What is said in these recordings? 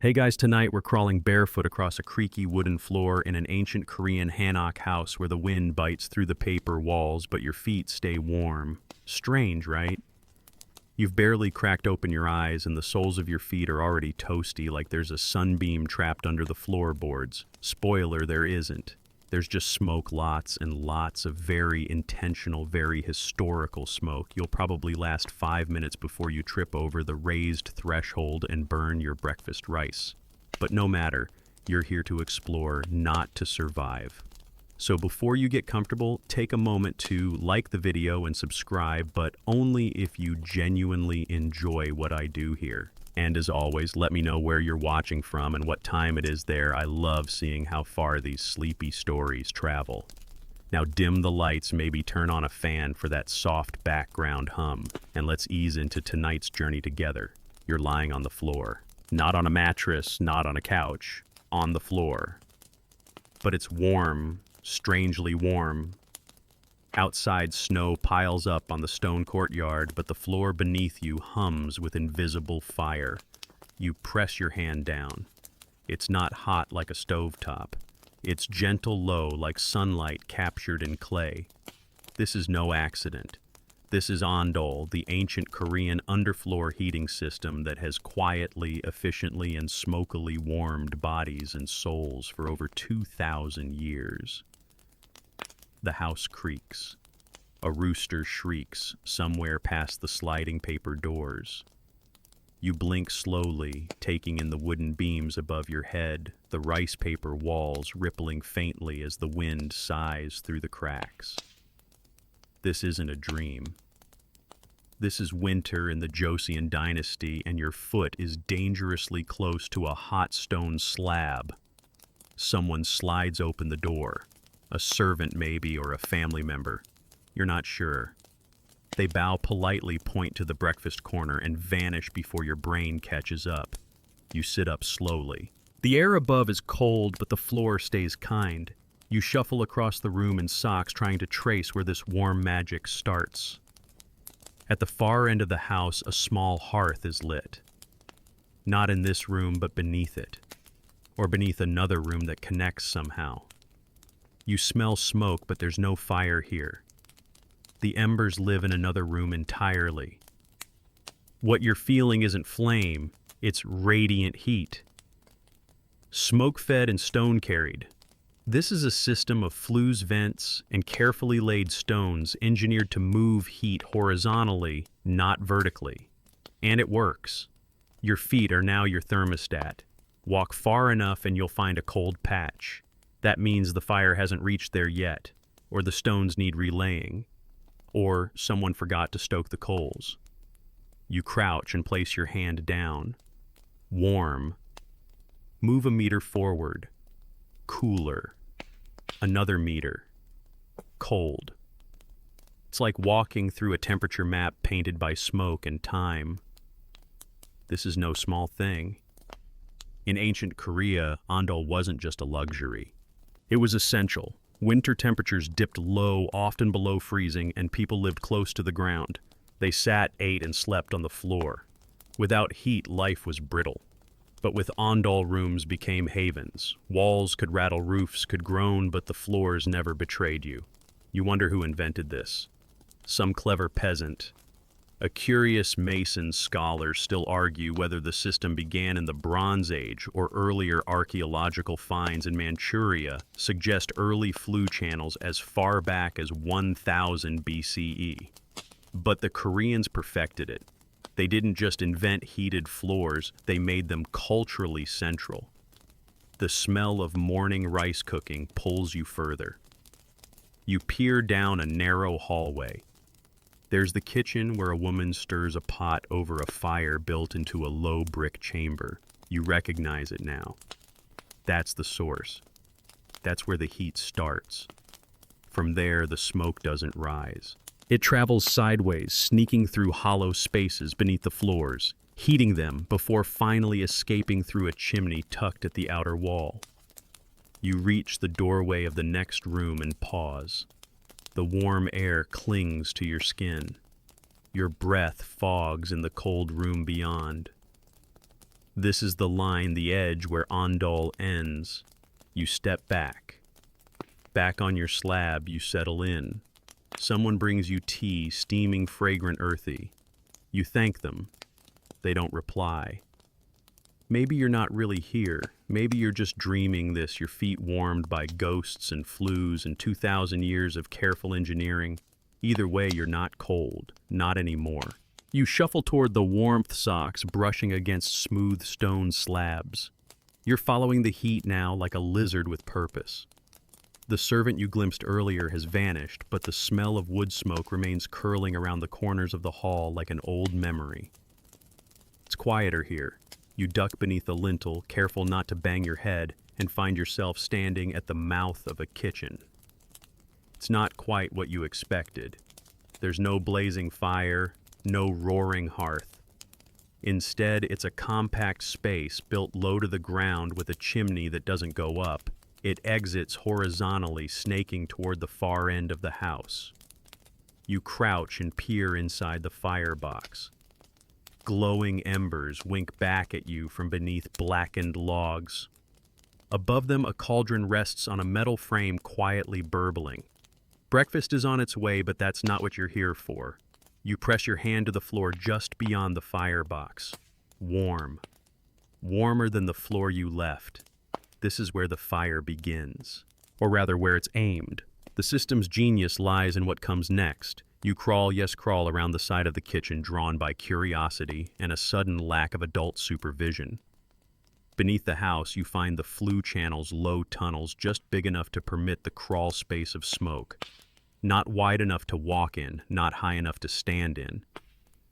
Hey guys, tonight we're crawling barefoot across a creaky wooden floor in an ancient Korean hanok house where the wind bites through the paper walls, but your feet stay warm. Strange, right? You've barely cracked open your eyes and the soles of your feet are already toasty like there's a sunbeam trapped under the floorboards. Spoiler, there isn't. There's just smoke, lots and lots of very intentional, very historical smoke. You'll probably last 5 minutes before you trip over the raised threshold and burn your breakfast rice. But no matter, you're here to explore, not to survive. So before you get comfortable, take a moment to like the video and subscribe, but only if you genuinely enjoy what I do here. And as always, let me know where you're watching from and what time it is there. I love seeing how far these sleepy stories travel. Now dim the lights, maybe turn on a fan for that soft background hum, and let's ease into tonight's journey together. You're lying on the floor. Not on a mattress, not on a couch, on the floor. But it's warm, strangely warm. Outside, snow piles up on the stone courtyard, but the floor beneath you hums with invisible fire. You press your hand down. It's not hot like a stovetop. It's gentle low like sunlight captured in clay. This is no accident. This is Ondol, the ancient Korean underfloor heating system that has quietly, efficiently, and smokily warmed bodies and souls for over 2,000 years. The house creaks. A rooster shrieks somewhere past the sliding paper doors. You blink slowly, taking in the wooden beams above your head, the rice paper walls rippling faintly as the wind sighs through the cracks. This isn't a dream. This is winter in the Joseon dynasty, and your foot is dangerously close to a hot stone slab. Someone slides open the door. A servant maybe, or a family member. You're not sure. They bow politely, point to the breakfast corner, and vanish before your brain catches up. You sit up slowly. The air above is cold, but the floor stays kind. You shuffle across the room in socks, trying to trace where this warm magic starts. At the far end of the house, a small hearth is lit. Not in this room, but beneath it. Or beneath another room that connects somehow. You smell smoke, but there's no fire here. The embers live in another room entirely. What you're feeling isn't flame, it's radiant heat. Smoke-fed and stone-carried. This is a system of flues vents and carefully laid stones engineered to move heat horizontally, not vertically. And it works. Your feet are now your thermostat. Walk far enough and you'll find a cold patch. That means the fire hasn't reached there yet, or the stones need relaying, or someone forgot to stoke the coals. You crouch and place your hand down. Warm. Move a meter forward. Cooler. Another meter. Cold. It's like walking through a temperature map painted by smoke and time. This is no small thing. In ancient Korea, Ondol wasn't just a luxury. It was essential. Winter temperatures dipped low, often below freezing, and people lived close to the ground. They sat, ate, and slept on the floor. Without heat, life was brittle. But with Ondol, rooms became havens. Walls could rattle, roofs could groan, but the floors never betrayed you. You wonder who invented this. Some clever peasant. A curious Mason scholar still argue whether the system began in the Bronze Age or earlier. Archaeological finds in Manchuria suggest early flue channels as far back as 1000 BCE. But the Koreans perfected it. They didn't just invent heated floors, they made them culturally central. The smell of morning rice cooking pulls you further. You peer down a narrow hallway. There's the kitchen where a woman stirs a pot over a fire built into a low brick chamber. You recognize it now. That's the source. That's where the heat starts. From there, the smoke doesn't rise. It travels sideways, sneaking through hollow spaces beneath the floors, heating them before finally escaping through a chimney tucked at the outer wall. You reach the doorway of the next room and pause. The warm air clings to your skin. Your breath fogs in the cold room beyond. This is the line, the edge where Ondol ends. You step back. Back on your slab, you settle in. Someone brings you tea, steaming, fragrant, earthy. You thank them. They don't reply. Maybe you're not really here. Maybe you're just dreaming this, your feet warmed by ghosts and flues and 2,000 years of careful engineering. Either way, you're not cold. Not anymore. You shuffle toward the warmth socks brushing against smooth stone slabs. You're following the heat now like a lizard with purpose. The servant you glimpsed earlier has vanished, but the smell of wood smoke remains curling around the corners of the hall like an old memory. It's quieter here. You duck beneath a lintel, careful not to bang your head, and find yourself standing at the mouth of a kitchen. It's not quite what you expected. There's no blazing fire, no roaring hearth. Instead, it's a compact space built low to the ground with a chimney that doesn't go up. It exits horizontally, snaking toward the far end of the house. You crouch and peer inside the firebox. Glowing embers wink back at you from beneath blackened logs. Above them, a cauldron rests on a metal frame, quietly burbling. Breakfast is on its way, but that's not what you're here for. You press your hand to the floor just beyond the firebox. Warm. Warmer than the floor you left. This is where the fire begins. Or rather, where it's aimed. The system's genius lies in what comes next. You crawl, yes, crawl around the side of the kitchen, drawn by curiosity and a sudden lack of adult supervision. Beneath the house, you find the flue channel's low tunnels just big enough to permit the crawl space of smoke. Not wide enough to walk in, not high enough to stand in.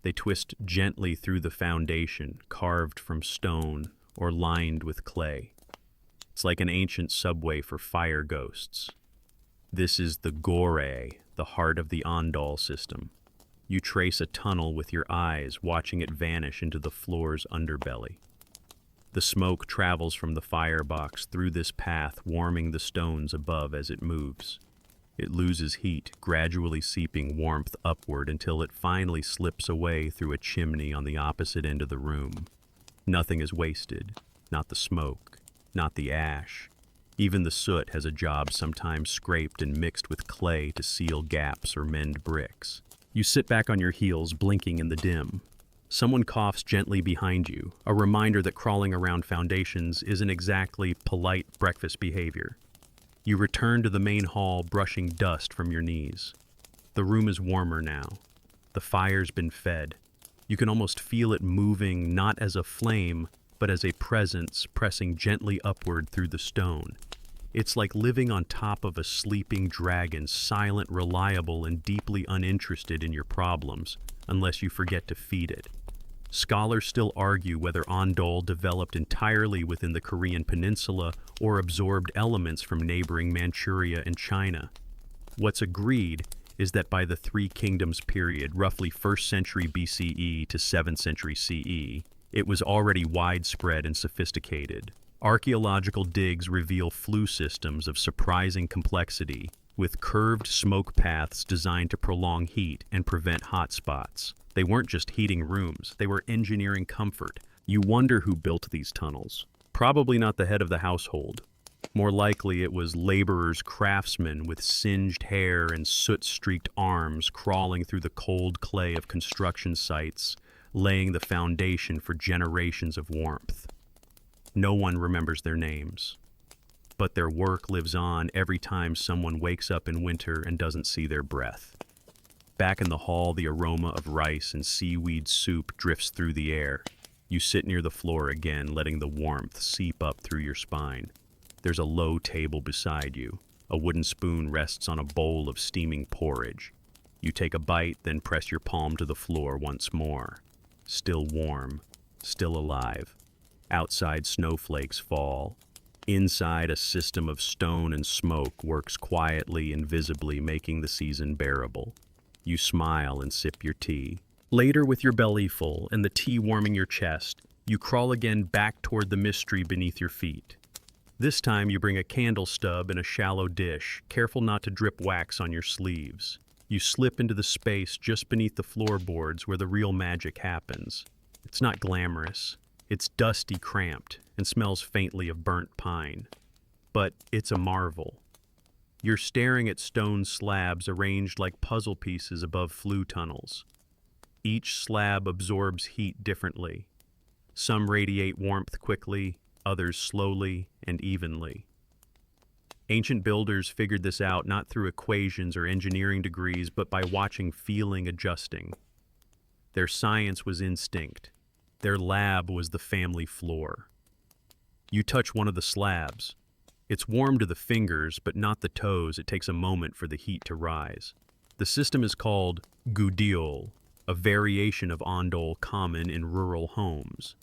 They twist gently through the foundation, carved from stone or lined with clay. It's like an ancient subway for fire ghosts. This is the Gore, the heart of the Ondol system. You trace a tunnel with your eyes, watching it vanish into the floor's underbelly. The smoke travels from the firebox through this path, warming the stones above as it moves. It loses heat, gradually seeping warmth upward until it finally slips away through a chimney on the opposite end of the room. Nothing is wasted. Not the smoke, not the ash. Even the soot has a job, sometimes scraped and mixed with clay to seal gaps or mend bricks. You sit back on your heels, blinking in the dim. Someone coughs gently behind you, a reminder that crawling around foundations isn't exactly polite breakfast behavior. You return to the main hall, brushing dust from your knees. The room is warmer now. The fire's been fed. You can almost feel it moving, not as a flame, but as a presence pressing gently upward through the stone. It's like living on top of a sleeping dragon, silent, reliable, and deeply uninterested in your problems, unless you forget to feed it. Scholars still argue whether Ondol developed entirely within the Korean peninsula or absorbed elements from neighboring Manchuria and China. What's agreed is that by the Three Kingdoms period, roughly 1st century BCE to 7th century CE, it was already widespread and sophisticated. Archaeological digs reveal flue systems of surprising complexity, with curved smoke paths designed to prolong heat and prevent hot spots. They weren't just heating rooms, they were engineering comfort. You wonder who built these tunnels. Probably not the head of the household. More likely it was laborers, craftsmen with singed hair and soot-streaked arms crawling through the cold clay of construction sites, laying the foundation for generations of warmth. No one remembers their names, but their work lives on every time someone wakes up in winter and doesn't see their breath. Back in the hall, the aroma of rice and seaweed soup drifts through the air. You sit near the floor again, letting the warmth seep up through your spine. There's a low table beside you. A wooden spoon rests on a bowl of steaming porridge. You take a bite, then press your palm to the floor once more. Still warm, still alive. Outside, snowflakes fall. Inside, a system of stone and smoke works quietly and visibly, making the season bearable. You smile and sip your tea. Later, with your belly full and the tea warming your chest, you crawl again back toward the mystery beneath your feet. This time, you bring a candle stub in a shallow dish, careful not to drip wax on your sleeves. You slip into the space just beneath the floorboards where the real magic happens. It's not glamorous. It's dusty, cramped, and smells faintly of burnt pine. But it's a marvel. You're staring at stone slabs arranged like puzzle pieces above flue tunnels. Each slab absorbs heat differently. Some radiate warmth quickly, others slowly and evenly. Ancient builders figured this out not through equations or engineering degrees, but by watching feeling adjusting. Their science was instinct. Their lab was the family floor. You touch one of the slabs. It's warm to the fingers, but not the toes. It takes a moment for the heat to rise. The system is called gudiol, a variation of ondol common in rural homes.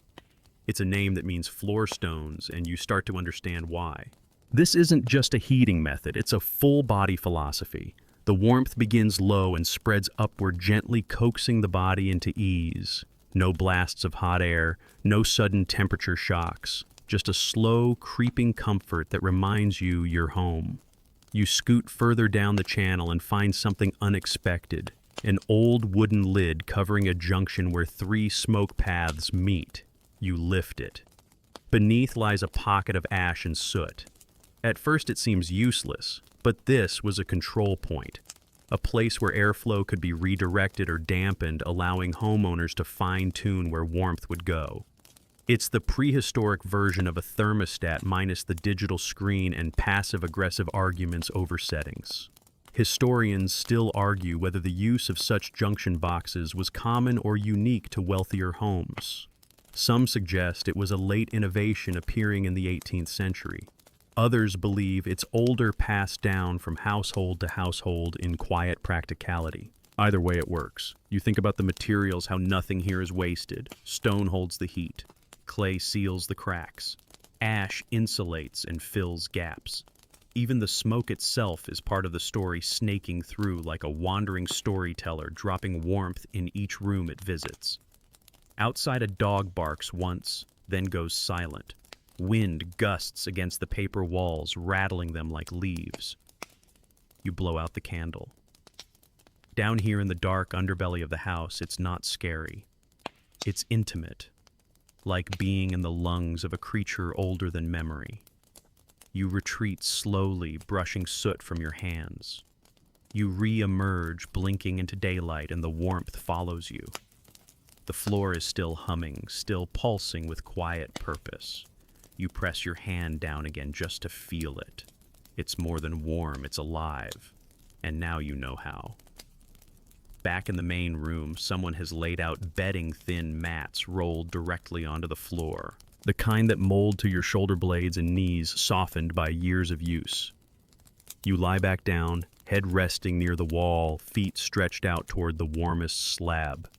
It's a name that means floor stones, and you start to understand why. This isn't just a heating method, it's a full-body philosophy. The warmth begins low and spreads upward, gently coaxing the body into ease. No blasts of hot air, no sudden temperature shocks, just a slow, creeping comfort that reminds you you're home. You scoot further down the channel and find something unexpected, an old wooden lid covering a junction where 3 smoke paths meet. You lift it. Beneath lies a pocket of ash and soot. At first it seems useless, but this was a control point, a place where airflow could be redirected or dampened, allowing homeowners to fine-tune where warmth would go. It's the prehistoric version of a thermostat minus the digital screen and passive-aggressive arguments over settings. Historians still argue whether the use of such junction boxes was common or unique to wealthier homes. Some suggest it was a late innovation appearing in the 18th century. Others believe it's older, passed down from household to household in quiet practicality. Either way it works. You think about the materials, how nothing here is wasted. Stone holds the heat. Clay seals the cracks. Ash insulates and fills gaps. Even the smoke itself is part of the story, snaking through like a wandering storyteller, dropping warmth in each room it visits. Outside, a dog barks once, then goes silent. Wind gusts against the paper walls, rattling them like leaves. You blow out the candle. Down here in the dark underbelly of the house, it's not scary. It's intimate, like being in the lungs of a creature older than memory. You retreat slowly, brushing soot from your hands. You re-emerge, blinking into daylight, and the warmth follows you. The floor is still humming, still pulsing with quiet purpose. You press your hand down again just to feel it. It's more than warm, it's alive. And now you know how. Back in the main room, someone has laid out bedding-thin mats rolled directly onto the floor. The kind that mold to your shoulder blades and knees, softened by years of use. You lie back down, head resting near the wall, feet stretched out toward the warmest slab.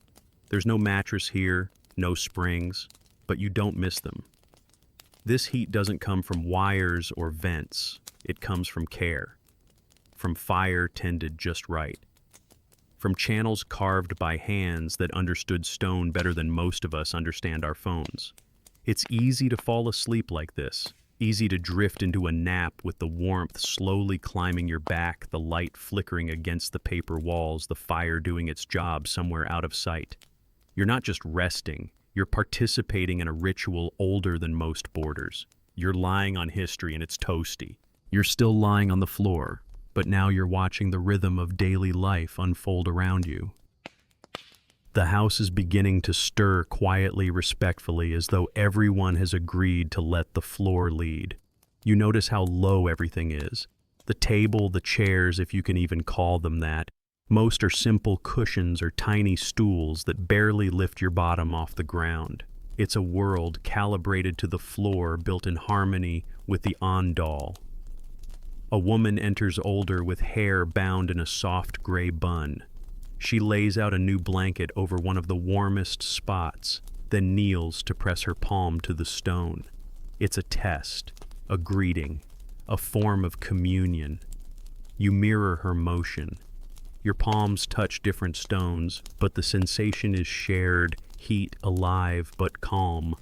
There's no mattress here, no springs, but you don't miss them. This heat doesn't come from wires or vents. It comes from care. From fire tended just right. From channels carved by hands that understood stone better than most of us understand our phones. It's easy to fall asleep like this. Easy to drift into a nap with the warmth slowly climbing your back, the light flickering against the paper walls, the fire doing its job somewhere out of sight. You're not just resting. You're participating in a ritual older than most borders. You're lying on history and it's toasty. You're still lying on the floor, but now you're watching the rhythm of daily life unfold around you. The house is beginning to stir quietly, respectfully, as though everyone has agreed to let the floor lead. You notice how low everything is. The table, the chairs, if you can even call them that. Most are simple cushions or tiny stools that barely lift your bottom off the ground. It's a world calibrated to the floor, built in harmony with the ondol. A woman enters older with hair bound in a soft gray bun. She lays out a new blanket over one of the warmest spots, then kneels to press her palm to the stone. It's a test, a greeting, a form of communion. You mirror her motion. Your palms touch different stones, but the sensation is shared, heat alive but calm.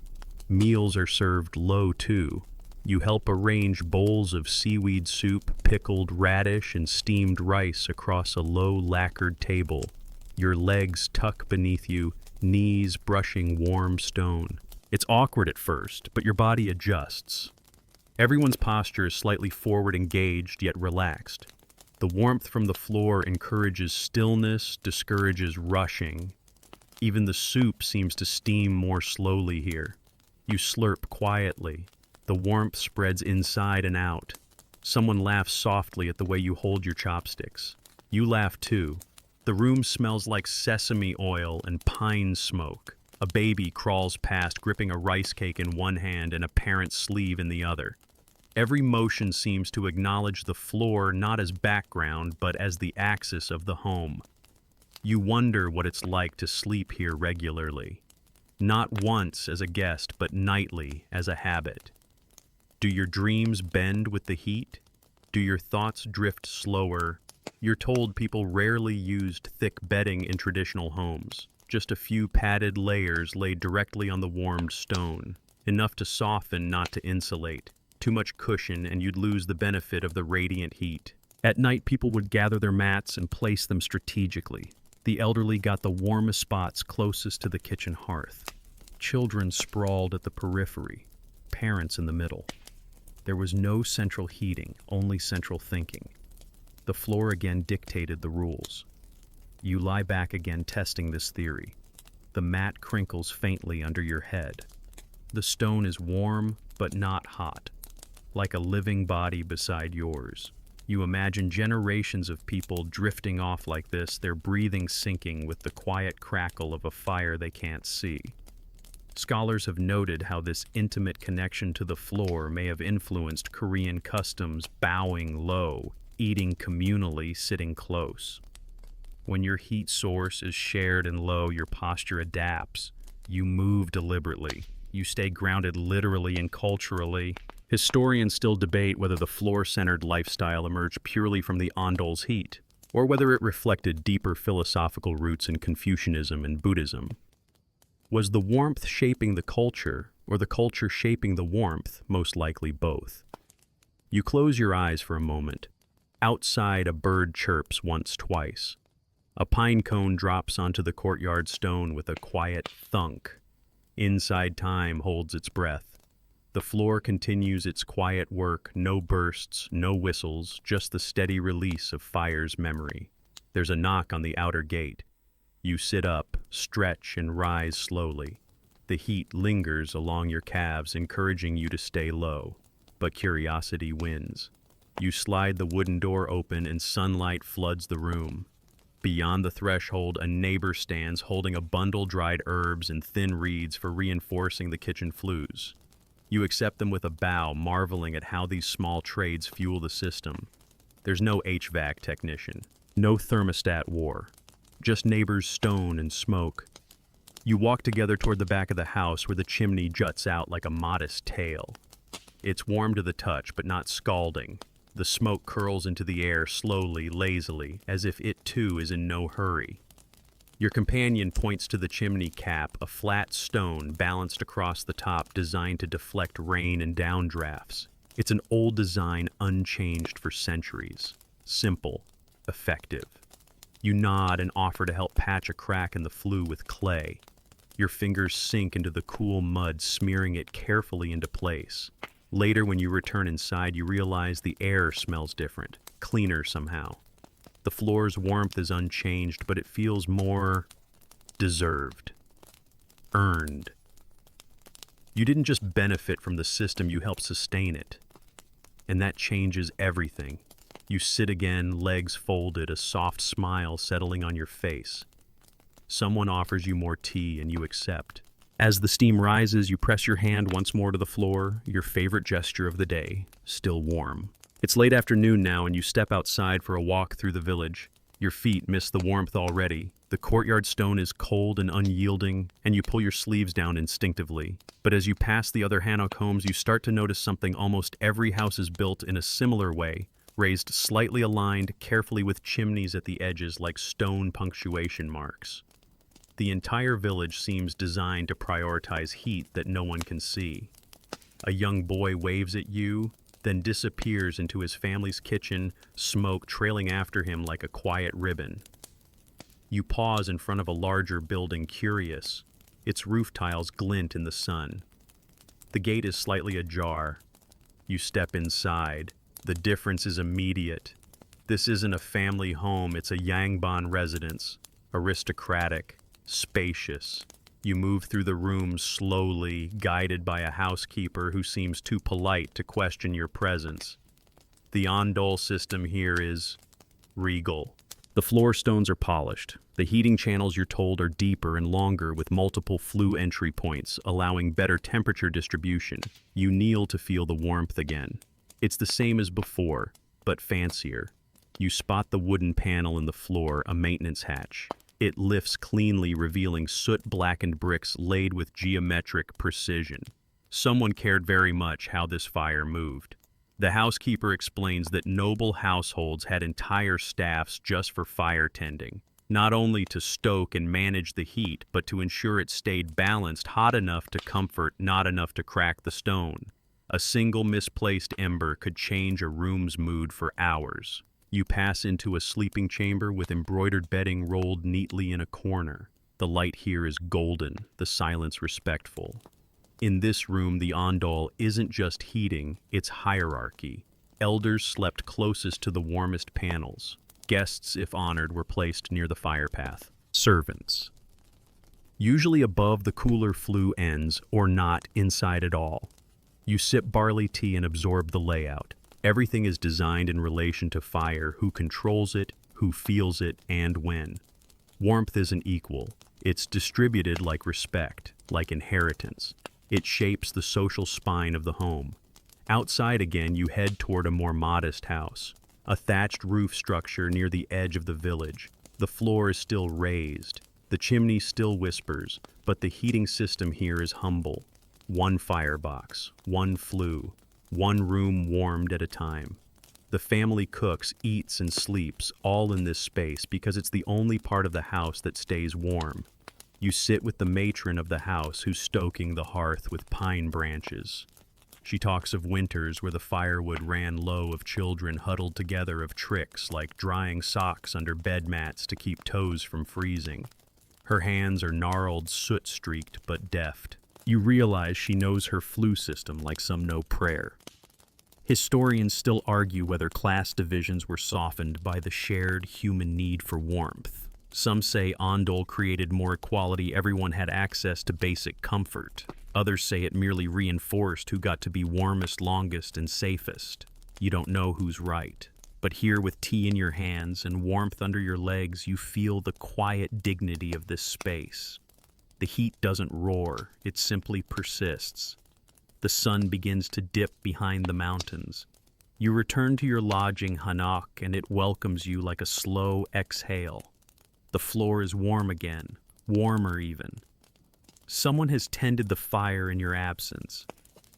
Meals are served low too. You help arrange bowls of seaweed soup, pickled radish, and steamed rice across a low lacquered table. Your legs tuck beneath you, knees brushing warm stone. It's awkward at first, but your body adjusts. Everyone's posture is slightly forward engaged yet relaxed. The warmth from the floor encourages stillness, discourages rushing. Even the soup seems to steam more slowly here. You slurp quietly. The warmth spreads inside and out. Someone laughs softly at the way you hold your chopsticks. You laugh too. The room smells like sesame oil and pine smoke. A baby crawls past, gripping a rice cake in one hand and a parent's sleeve in the other. Every motion seems to acknowledge the floor not as background, but as the axis of the home. You wonder what it's like to sleep here regularly. Not once as a guest, but nightly as a habit. Do your dreams bend with the heat? Do your thoughts drift slower? You're told people rarely used thick bedding in traditional homes. Just a few padded layers laid directly on the warmed stone. Enough to soften, not to insulate. Too much cushion and you'd lose the benefit of the radiant heat. At night, people would gather their mats and place them strategically. The elderly got the warmest spots closest to the kitchen hearth. Children sprawled at the periphery, parents in the middle. There was no central heating, only central thinking. The floor again dictated the rules. You lie back again, testing this theory. The mat crinkles faintly under your head. The stone is warm, but not hot, like a living body beside yours. You imagine generations of people drifting off like this, their breathing sinking with the quiet crackle of a fire they can't see. Scholars have noted how this intimate connection to the floor may have influenced Korean customs, bowing low, eating communally, sitting close. When your heat source is shared and low, your posture adapts. You move deliberately. You stay grounded literally and culturally. Historians still debate whether the floor-centered lifestyle emerged purely from the Ondol's heat, or whether it reflected deeper philosophical roots in Confucianism and Buddhism. Was the warmth shaping the culture, or the culture shaping the warmth? Most likely both. You close your eyes for a moment. Outside, a bird chirps once, twice. A pine cone drops onto the courtyard stone with a quiet thunk. Inside, time holds its breath. The floor continues its quiet work, no bursts, no whistles, just the steady release of fire's memory. There's a knock on the outer gate. You sit up, stretch, and rise slowly. The heat lingers along your calves, encouraging you to stay low. But curiosity wins. You slide the wooden door open and sunlight floods the room. Beyond the threshold, a neighbor stands holding a bundle dried herbs and thin reeds for reinforcing the kitchen flues. You accept them with a bow, marveling at how these small trades fuel the system. There's no HVAC technician, no thermostat war, just neighbors' stone and smoke. You walk together toward the back of the house where the chimney juts out like a modest tail. It's warm to the touch, but not scalding. The smoke curls into the air slowly, lazily, as if it too is in no hurry. Your companion points to the chimney cap, a flat stone balanced across the top designed to deflect rain and downdrafts. It's an old design unchanged for centuries. Simple, effective. You nod and offer to help patch a crack in the flue with clay. Your fingers sink into the cool mud, smearing it carefully into place. Later, when you return inside, you realize the air smells different, cleaner somehow. The floor's warmth is unchanged, but it feels more deserved, earned. You didn't just benefit from the system, you helped sustain it. And that changes everything. You sit again, legs folded, a soft smile settling on your face. Someone offers you more tea and you accept. As the steam rises, you press your hand once more to the floor, your favorite gesture of the day, still warm. It's late afternoon now and you step outside for a walk through the village. Your feet miss the warmth already. The courtyard stone is cold and unyielding, and you pull your sleeves down instinctively. But as you pass the other Hanok homes, you start to notice something almost every house is built in a similar way, raised slightly aligned, carefully with chimneys at the edges like stone punctuation marks. The entire village seems designed to prioritize heat that no one can see. A young boy waves at you, then disappears into his family's kitchen, smoke trailing after him like a quiet ribbon. You pause in front of a larger building, curious. Its roof tiles glint in the sun. The gate is slightly ajar. You step inside. The difference is immediate. This isn't a family home, it's a Yangban residence. Aristocratic, spacious. You move through the rooms slowly, guided by a housekeeper who seems too polite to question your presence. The ondol system here is regal. The floor stones are polished. The heating channels, you're told, are deeper and longer with multiple flue entry points, allowing better temperature distribution. You kneel to feel the warmth again. It's the same as before, but fancier. You spot the wooden panel in the floor, a maintenance hatch. It lifts cleanly, revealing soot-blackened bricks laid with geometric precision. Someone cared very much how this fire moved. The housekeeper explains that noble households had entire staffs just for fire tending, not only to stoke and manage the heat, but to ensure it stayed balanced, hot enough to comfort, not enough to crack the stone. A single misplaced ember could change a room's mood for hours. You pass into a sleeping chamber with embroidered bedding rolled neatly in a corner. The light here is golden, the silence respectful. In this room, the ondol isn't just heating, it's hierarchy. Elders slept closest to the warmest panels. Guests, if honored, were placed near the fire path. Servants. Usually above the cooler flue ends, or not inside at all. You sip barley tea and absorb the layout. Everything is designed in relation to fire, who controls it, who feels it, and when. Warmth isn't equal. It's distributed like respect, like inheritance. It shapes the social spine of the home. Outside again, you head toward a more modest house. A thatched roof structure near the edge of the village. The floor is still raised. The chimney still whispers, but the heating system here is humble. One firebox, one flue, one room warmed at a time. The family cooks, eats, and sleeps all in this space because it's the only part of the house that stays warm. You sit with the matron of the house who's stoking the hearth with pine branches. She talks of winters where the firewood ran low, of children huddled together, of tricks like drying socks under bed mats to keep toes from freezing. Her hands are gnarled, soot-streaked, but deft. You realize she knows her flue system like some know prayer. Historians still argue whether class divisions were softened by the shared human need for warmth. Some say ondol created more equality, everyone had access to basic comfort. Others say it merely reinforced who got to be warmest, longest, and safest. You don't know who's right. But here, with tea in your hands and warmth under your legs, you feel the quiet dignity of this space. The heat doesn't roar, it simply persists. The sun begins to dip behind the mountains. You return to your lodging, Hanak, and it welcomes you like a slow exhale. The floor is warm again, warmer even. Someone has tended the fire in your absence.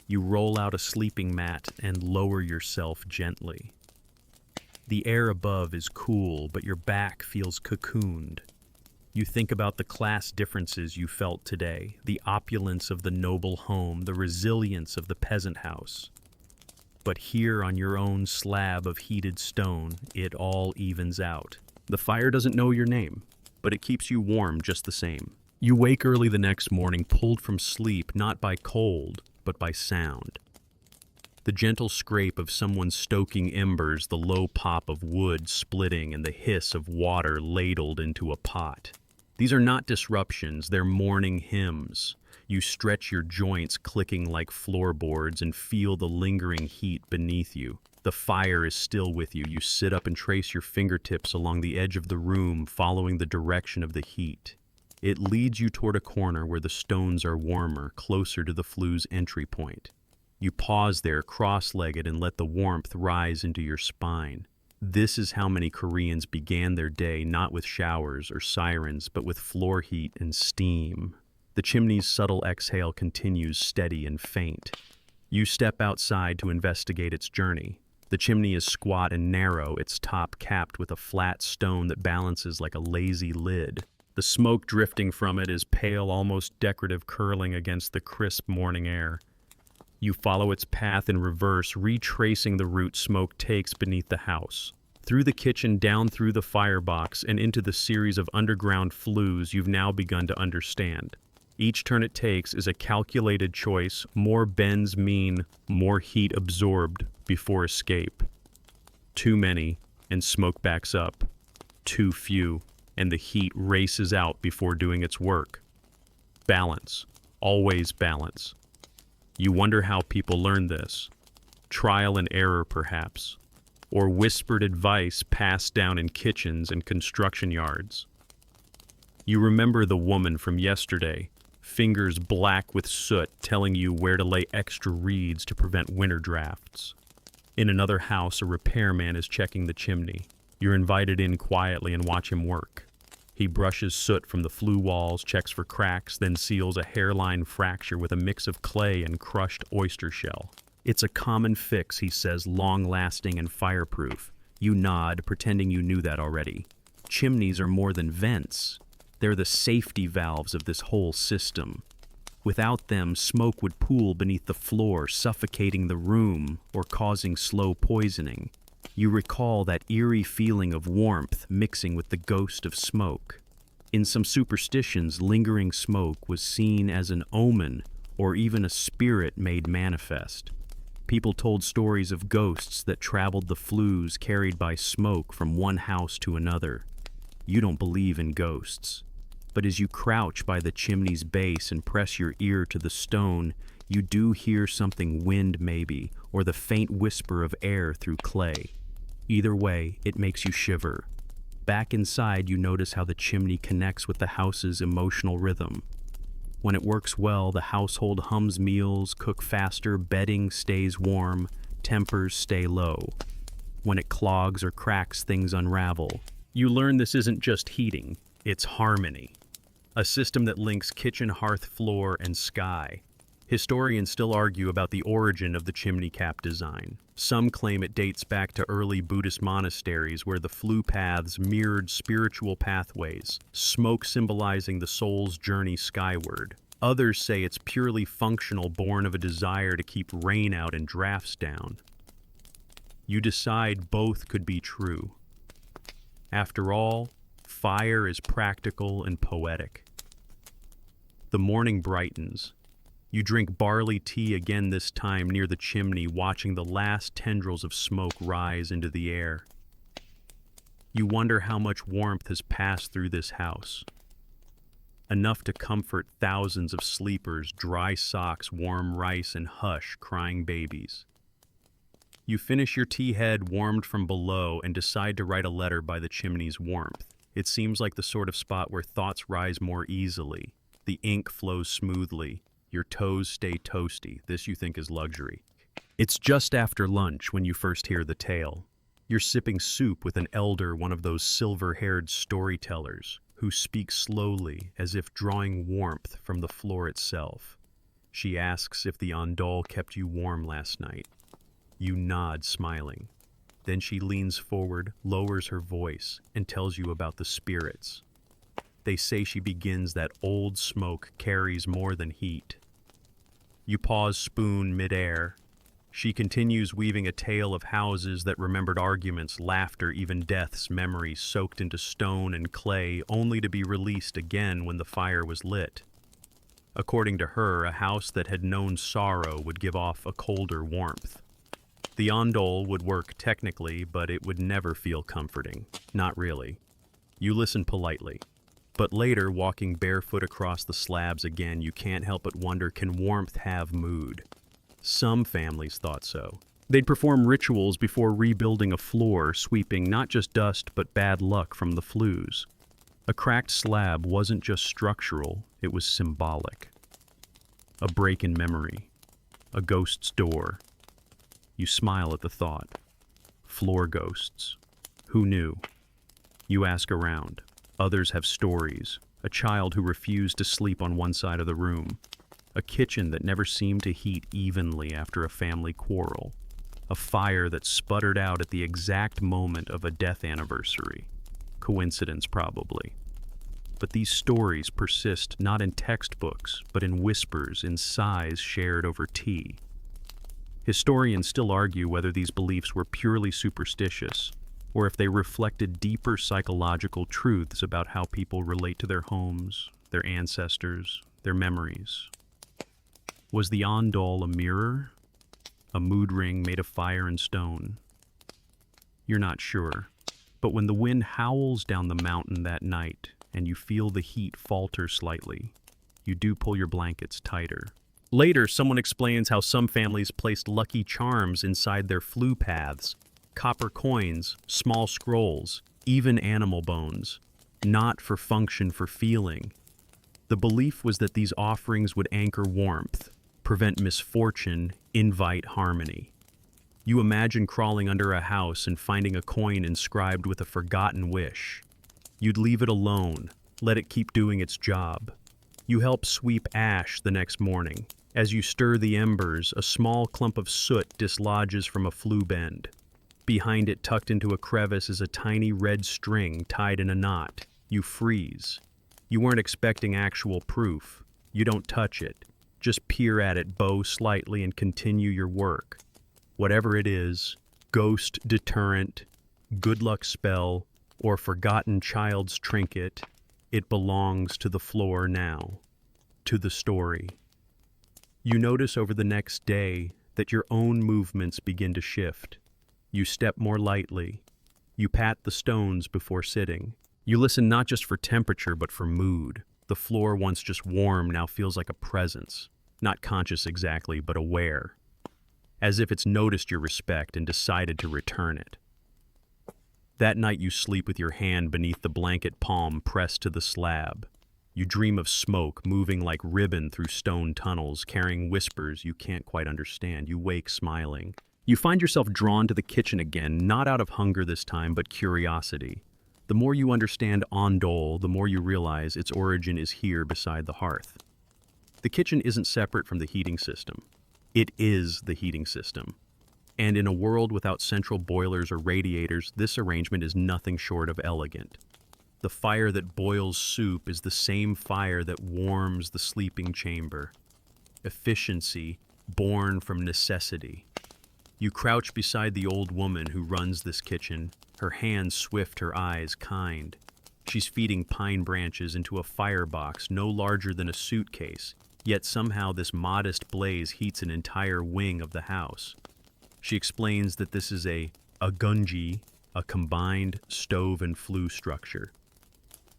You roll out a sleeping mat and lower yourself gently. The air above is cool, but your back feels cocooned. You think about the class differences you felt today, the opulence of the noble home, the resilience of the peasant house. But here on your own slab of heated stone, it all evens out. The fire doesn't know your name, but it keeps you warm just the same. You wake early the next morning, pulled from sleep not by cold, but by sound. The gentle scrape of someone stoking embers, the low pop of wood splitting, and the hiss of water ladled into a pot. These are not disruptions, they're morning hymns. You stretch your joints, clicking like floorboards, and feel the lingering heat beneath you. The fire is still with you. You sit up and trace your fingertips along the edge of the room, following the direction of the heat. It leads you toward a corner where the stones are warmer, closer to the flue's entry point. You pause there, cross-legged, and let the warmth rise into your spine. This is how many Koreans began their day, not with showers or sirens, but with floor heat and steam. The chimney's subtle exhale continues, steady and faint. You step outside to investigate its journey. The chimney is squat and narrow, its top capped with a flat stone that balances like a lazy lid. The smoke drifting from it is pale, almost decorative, curling against the crisp morning air. You follow its path in reverse, retracing the route smoke takes beneath the house. Through the kitchen, down through the firebox, and into the series of underground flues you've now begun to understand. Each turn it takes is a calculated choice. More bends mean more heat absorbed before escape. Too many, and smoke backs up. Too few, and the heat races out before doing its work. Balance. Always balance. You wonder how people learn this. Trial and error, perhaps. Or whispered advice passed down in kitchens and construction yards. You remember the woman from yesterday, fingers black with soot, telling you where to lay extra reeds to prevent winter drafts. In another house, a repairman is checking the chimney. You're invited in quietly and watch him work. He brushes soot from the flue walls, checks for cracks, then seals a hairline fracture with a mix of clay and crushed oyster shell. It's a common fix, he says, long-lasting and fireproof. You nod, pretending you knew that already. Chimneys are more than vents. They're the safety valves of this whole system. Without them, smoke would pool beneath the floor, suffocating the room or causing slow poisoning. You recall that eerie feeling of warmth mixing with the ghost of smoke. In some superstitions, lingering smoke was seen as an omen or even a spirit made manifest. People told stories of ghosts that traveled the flues carried by smoke from one house to another. You don't believe in ghosts. But as you crouch by the chimney's base and press your ear to the stone, you do hear something, wind maybe, or the faint whisper of air through clay. Either way, it makes you shiver. Back inside, you notice how the chimney connects with the house's emotional rhythm. When it works well, the household hums meals, cook faster, bedding stays warm, tempers stay low. When it clogs or cracks, things unravel. You learn this isn't just heating, it's harmony. A system that links kitchen, hearth, floor, and sky. Historians still argue about the origin of the chimney cap design. Some claim it dates back to early Buddhist monasteries where the flue paths mirrored spiritual pathways, smoke symbolizing the soul's journey skyward. Others say it's purely functional, born of a desire to keep rain out and drafts down. You decide both could be true. After all, fire is practical and poetic. The morning brightens. You drink barley tea again, this time near the chimney, watching the last tendrils of smoke rise into the air. You wonder how much warmth has passed through this house. Enough to comfort thousands of sleepers, dry socks, warm rice, and hush, crying babies. You finish your tea head warmed from below and decide to write a letter by the chimney's warmth. It seems like the sort of spot where thoughts rise more easily. The ink flows smoothly. Your toes stay toasty. This you think is luxury. It's just after lunch when you first hear the tale. You're sipping soup with an elder, one of those silver-haired storytellers, who speaks slowly as if drawing warmth from the floor itself. She asks if the andal kept you warm last night. You nod, smiling. Then she leans forward, lowers her voice, and tells you about the spirits. They say she begins that old smoke carries more than heat. You pause, spoon midair. She continues, weaving a tale of houses that remembered arguments, laughter, even death's memories soaked into stone and clay, only to be released again when the fire was lit. According to her, a house that had known sorrow would give off a colder warmth. The andal would work technically, but it would never feel comforting. Not really. You listen politely. But later, walking barefoot across the slabs again, you can't help but wonder, can warmth have mood? Some families thought so. They'd perform rituals before rebuilding a floor, sweeping not just dust but bad luck from the flues. A cracked slab wasn't just structural, it was symbolic. A break in memory. A ghost's door. You smile at the thought. Floor ghosts. Who knew? You ask around. Others have stories. A child who refused to sleep on one side of the room. A kitchen that never seemed to heat evenly after a family quarrel. A fire that sputtered out at the exact moment of a death anniversary. Coincidence, probably. But these stories persist not in textbooks, but in whispers, in sighs shared over tea. Historians still argue whether these beliefs were purely superstitious, or if they reflected deeper psychological truths about how people relate to their homes, their ancestors, their memories. Was the ondol a mirror? A mood ring made of fire and stone? You're not sure. But when the wind howls down the mountain that night and you feel the heat falter slightly, you do pull your blankets tighter. Later, someone explains how some families placed lucky charms inside their flue paths, copper coins, small scrolls, even animal bones, not for function, for feeling. The belief was that these offerings would anchor warmth, prevent misfortune, invite harmony. You imagine crawling under a house and finding a coin inscribed with a forgotten wish. You'd leave it alone, let it keep doing its job. You help sweep ash the next morning. As you stir the embers, a small clump of soot dislodges from a flue bend. Behind it, tucked into a crevice, is a tiny red string tied in a knot. You freeze. You weren't expecting actual proof. You don't touch it. Just peer at it, bow slightly, and continue your work. Whatever it is, ghost deterrent, good luck spell, or forgotten child's trinket, it belongs to the floor now, to the story. You notice over the next day that your own movements begin to shift. You step more lightly. You pat the stones before sitting. You listen not just for temperature, but for mood. The floor, once just warm, now feels like a presence. Not conscious exactly, but aware. As if it's noticed your respect and decided to return it. That night you sleep with your hand beneath the blanket palm pressed to the slab. You dream of smoke moving like ribbon through stone tunnels, carrying whispers you can't quite understand. You wake smiling. You find yourself drawn to the kitchen again, not out of hunger this time, but curiosity. The more you understand ondol, the more you realize its origin is here beside the hearth. The kitchen isn't separate from the heating system. It is the heating system. And in a world without central boilers or radiators, this arrangement is nothing short of elegant. The fire that boils soup is the same fire that warms the sleeping chamber. Efficiency born from necessity. You crouch beside the old woman who runs this kitchen, her hands swift, her eyes kind. She's feeding pine branches into a firebox no larger than a suitcase, yet somehow this modest blaze heats an entire wing of the house. She explains that this is a gunji, a combined stove and flue structure.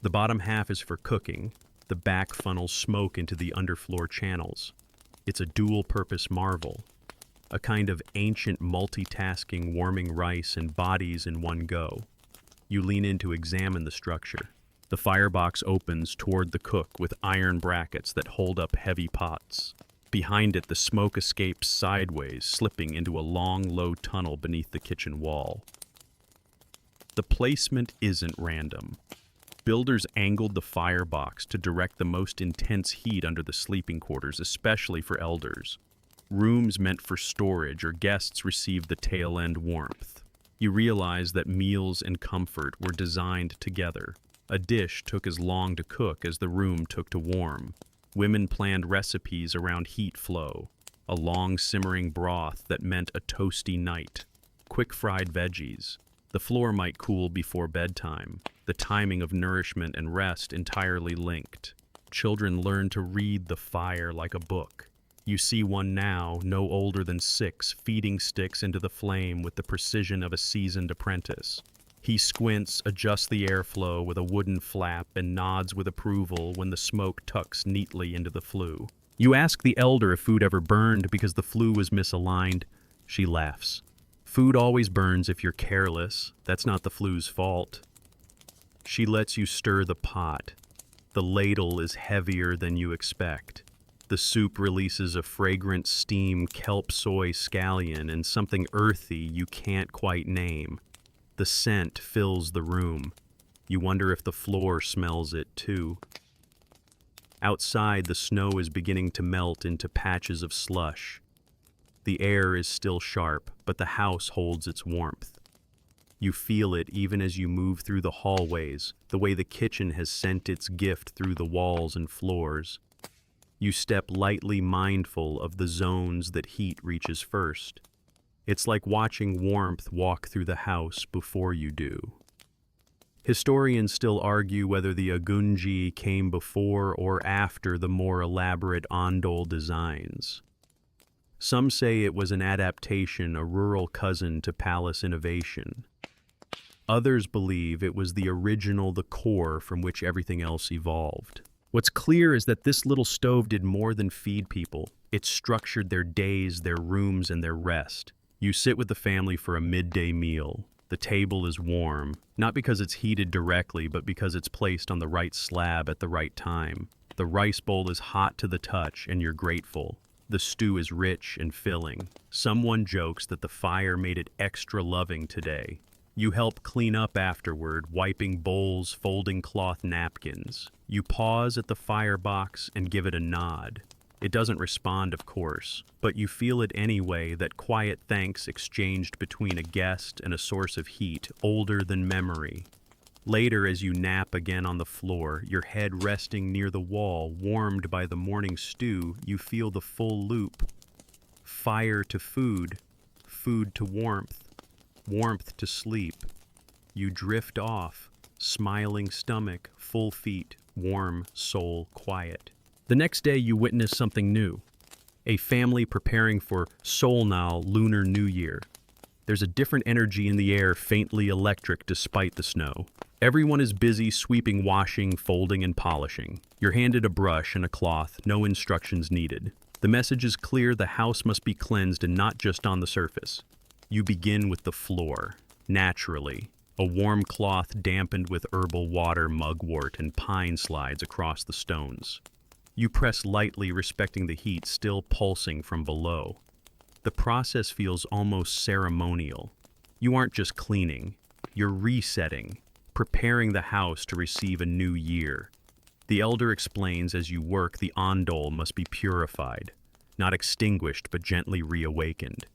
The bottom half is for cooking, the back funnels smoke into the underfloor channels. It's a dual-purpose marvel, a kind of ancient multitasking warming rice and bodies in one go. You lean in to examine the structure. The firebox opens toward the cook with iron brackets that hold up heavy pots. Behind it, the smoke escapes sideways, slipping into a long, low tunnel beneath the kitchen wall. The placement isn't random. Builders angled the firebox to direct the most intense heat under the sleeping quarters, especially for elders. Rooms meant for storage or guests received the tail-end warmth. You realize that meals and comfort were designed together. A dish took as long to cook as the room took to warm. Women planned recipes around heat flow, a long simmering broth that meant a toasty night, quick fried veggies. The floor might cool before bedtime, the timing of nourishment and rest entirely linked. Children learn to read the fire like a book. You see one now, no older than 6, feeding sticks into the flame with the precision of a seasoned apprentice. He squints, adjusts the airflow with a wooden flap, and nods with approval when the smoke tucks neatly into the flue. You ask the elder if food ever burned because the flue was misaligned. She laughs. Food always burns if you're careless. That's not the flue's fault. She lets you stir the pot. The ladle is heavier than you expect. The soup releases a fragrant steam kelp soy scallion and something earthy you can't quite name. The scent fills the room. You wonder if the floor smells it too. Outside, the snow is beginning to melt into patches of slush. The air is still sharp, but the house holds its warmth. You feel it even as you move through the hallways, the way the kitchen has sent its gift through the walls and floors. You step lightly, mindful of the zones that heat reaches first. It's like watching warmth walk through the house before you do. Historians still argue whether the agunji came before or after the more elaborate ondol designs. Some say it was an adaptation, a rural cousin to palace innovation. Others believe it was the original, the core from which everything else evolved. What's clear is that this little stove did more than feed people. It structured their days, their rooms, and their rest. You sit with the family for a midday meal. The table is warm, not because it's heated directly, but because it's placed on the right slab at the right time. The rice bowl is hot to the touch, and you're grateful. The stew is rich and filling. Someone jokes that the fire made it extra loving today. You help clean up afterward, wiping bowls, folding cloth napkins. You pause at the firebox and give it a nod. It doesn't respond, of course, but you feel it anyway, that quiet thanks exchanged between a guest and a source of heat older than memory. Later, as you nap again on the floor, your head resting near the wall, warmed by the morning stew, you feel the full loop. Fire to food, food to warmth, warmth to sleep. You drift off, smiling stomach, full feet, warm soul quiet. The next day you witness something new. A family preparing for Solnal Lunar New Year. There's a different energy in the air, faintly electric despite the snow. Everyone is busy sweeping, washing, folding, and polishing. You're handed a brush and a cloth, no instructions needed. The message is clear: the house must be cleansed, and not just on the surface. You begin with the floor, naturally. A warm cloth dampened with herbal water, mugwort, and pine slides across the stones. You press lightly, respecting the heat still pulsing from below. The process feels almost ceremonial. You aren't just cleaning, you're resetting, preparing the house to receive a new year. The elder explains as you work, the ondol must be purified, not extinguished but gently reawakened.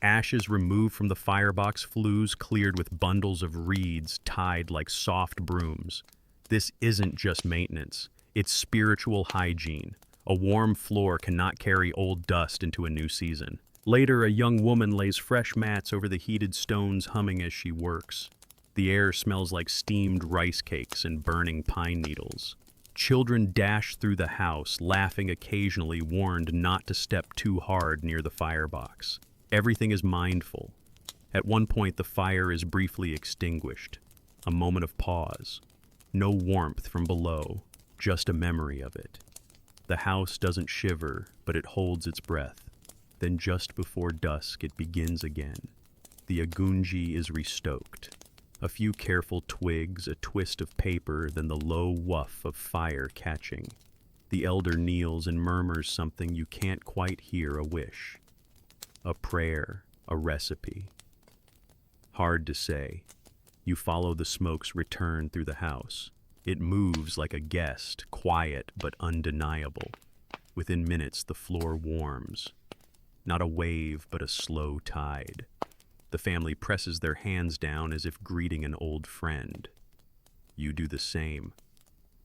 Ashes removed from the firebox, flues cleared with bundles of reeds tied like soft brooms. This isn't just maintenance. It's spiritual hygiene. A warm floor cannot carry old dust into a new season. Later, a young woman lays fresh mats over the heated stones, humming as she works. The air smells like steamed rice cakes and burning pine needles. Children dash through the house, laughing occasionally, warned not to step too hard near the firebox. Everything is mindful. At one point, the fire is briefly extinguished. A moment of pause. No warmth from below. Just a memory of it. The house doesn't shiver, but it holds its breath. Then just before dusk, it begins again. The agunji is restoked. A few careful twigs, a twist of paper, then the low woof of fire catching. The elder kneels and murmurs something you can't quite hear, a wish. A prayer, a recipe. Hard to say. You follow the smoke's return through the house. It moves like a guest, quiet but undeniable. Within minutes, the floor warms. Not a wave, but a slow tide. The family presses their hands down as if greeting an old friend. You do the same.